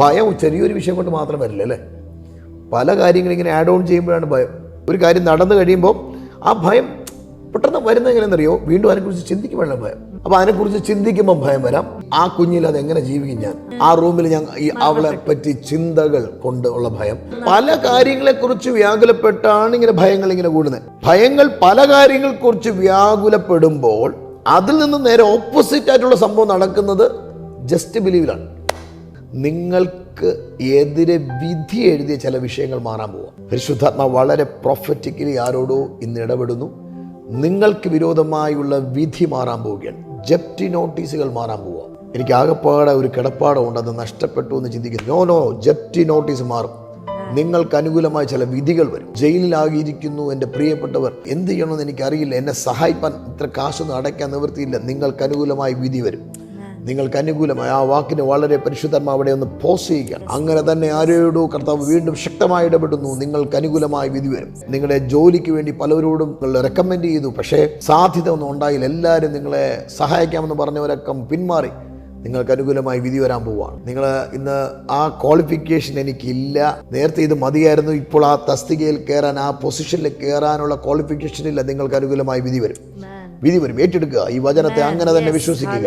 ഭയം ചെറിയൊരു വിഷയം കൊണ്ട് മാത്രം വരില്ല അല്ലേ, പല കാര്യങ്ങളും ഇങ്ങനെ ആഡ് ഓൺ ചെയ്യുമ്പോഴാണ് ഭയം. ഒരു കാര്യം നടന്നു കഴിയുമ്പോൾ ആ ഭയം പെട്ടെന്ന് വരുന്നത് എങ്ങനെയെന്നറിയോ, വീണ്ടും അതിനെക്കുറിച്ച് ചിന്തിക്കുമ്പോഴാണ് ഭയം. അപ്പൊ അതിനെക്കുറിച്ച് ചിന്തിക്കുമ്പോൾ ഭയം വരാം. ആ കുഞ്ഞിൽ അത് എങ്ങനെ ജീവിക്കും, ഞാൻ ആ റൂമിൽ ഞാൻ അവളെ പറ്റി ചിന്തകൾ കൊണ്ട് ഉള്ള ഭയം. പല കാര്യങ്ങളെ കുറിച്ച് വ്യാകുലപ്പെട്ടാണ് ഇങ്ങനെ ഭയങ്ങൾ ഇങ്ങനെ കൂടുന്നത്. ഭയങ്ങൾ പല കാര്യങ്ങളെ കുറിച്ച് വ്യാകുലപ്പെടുമ്പോൾ അതിൽ നിന്ന് നേരെ ഓപ്പോസിറ്റ് ആയിട്ടുള്ള സംഭവം നടക്കുന്നത് ജസ്റ്റ് ബിലീവിലാണ്. നിങ്ങൾക്ക് എതിരെ വിധി എഴുതിയ ചില വിഷയങ്ങൾ മാറാൻ പോവാം. പരിശുദ്ധാത്മാവ് വളരെ പ്രൊഫറ്റിക്കലി ആരോടോ ഇന്ന് ഇടപെടുന്നു. നിങ്ങൾക്ക് വിരോധമായുള്ള വിധി മാറാൻ പോവുകയാണ്. ജപ്തി നോട്ടീസുകൾ മാറാൻ പോവുക. എനിക്ക് ആകെപ്പാടെ ഒരു കിടപ്പാടമുണ്ട്, അത് നഷ്ടപ്പെട്ടു എന്ന് ചിന്തിക്കുന്നു. നോ, ജപ്തി നോട്ടീസ് മാറും. നിങ്ങൾക്ക് അനുകൂലമായ ചില വിധികൾ വരും. ജയിലിലാകിയിരിക്കുന്നു എൻ്റെ പ്രിയപ്പെട്ടവർ, എന്ത് ചെയ്യണമെന്ന് എനിക്കറിയില്ല, എന്നെ സഹായിപ്പാൻ ഇത്ര കാശൊന്നും അടയ്ക്കാൻ നിവൃത്തിയില്ല. നിങ്ങൾക്ക് അനുകൂലമായ വിധി വരും. നിങ്ങൾക്ക് അനുകൂലമായ ആ വാക്കിന് വളരെ പരിശുദ്ധന്മാർ അവിടെ ഒന്ന് പോസ് ചെയ്യുക. അങ്ങനെ തന്നെ ആരോടോ കർത്താവ് വീണ്ടും ശക്തമായി ഇടപെടുന്നു. നിങ്ങൾക്ക് അനുകൂലമായ വിധി വരും. നിങ്ങളുടെ ജോലിക്ക് വേണ്ടി പലരോടും റെക്കമെൻഡ് ചെയ്തു, പക്ഷേ സാധ്യത ഒന്നും ഉണ്ടായില്ല. എല്ലാവരും നിങ്ങളെ സഹായിക്കാമെന്ന് പറഞ്ഞവരൊക്കെ പിന്മാറി. നിങ്ങൾക്ക് അനുകൂലമായി വിധി വരാൻ പോവുകയാണ്. നിങ്ങൾ ഇന്ന് ആ ക്വാളിഫിക്കേഷൻ എനിക്കില്ല, നേരത്തെ ഇത് മതിയായിരുന്നു, ഇപ്പോൾ ആ തസ്തികയിൽ കയറാൻ, ആ പൊസിഷനിൽ കയറാനുള്ള ക്വാളിഫിക്കേഷൻ ഇല്ല, നിങ്ങൾക്ക് അനുകൂലമായി വിധി വരും. ഏറ്റെടുക്കുക ഈ വചനത്തെ, അങ്ങനെ തന്നെ വിശ്വസിക്കുക.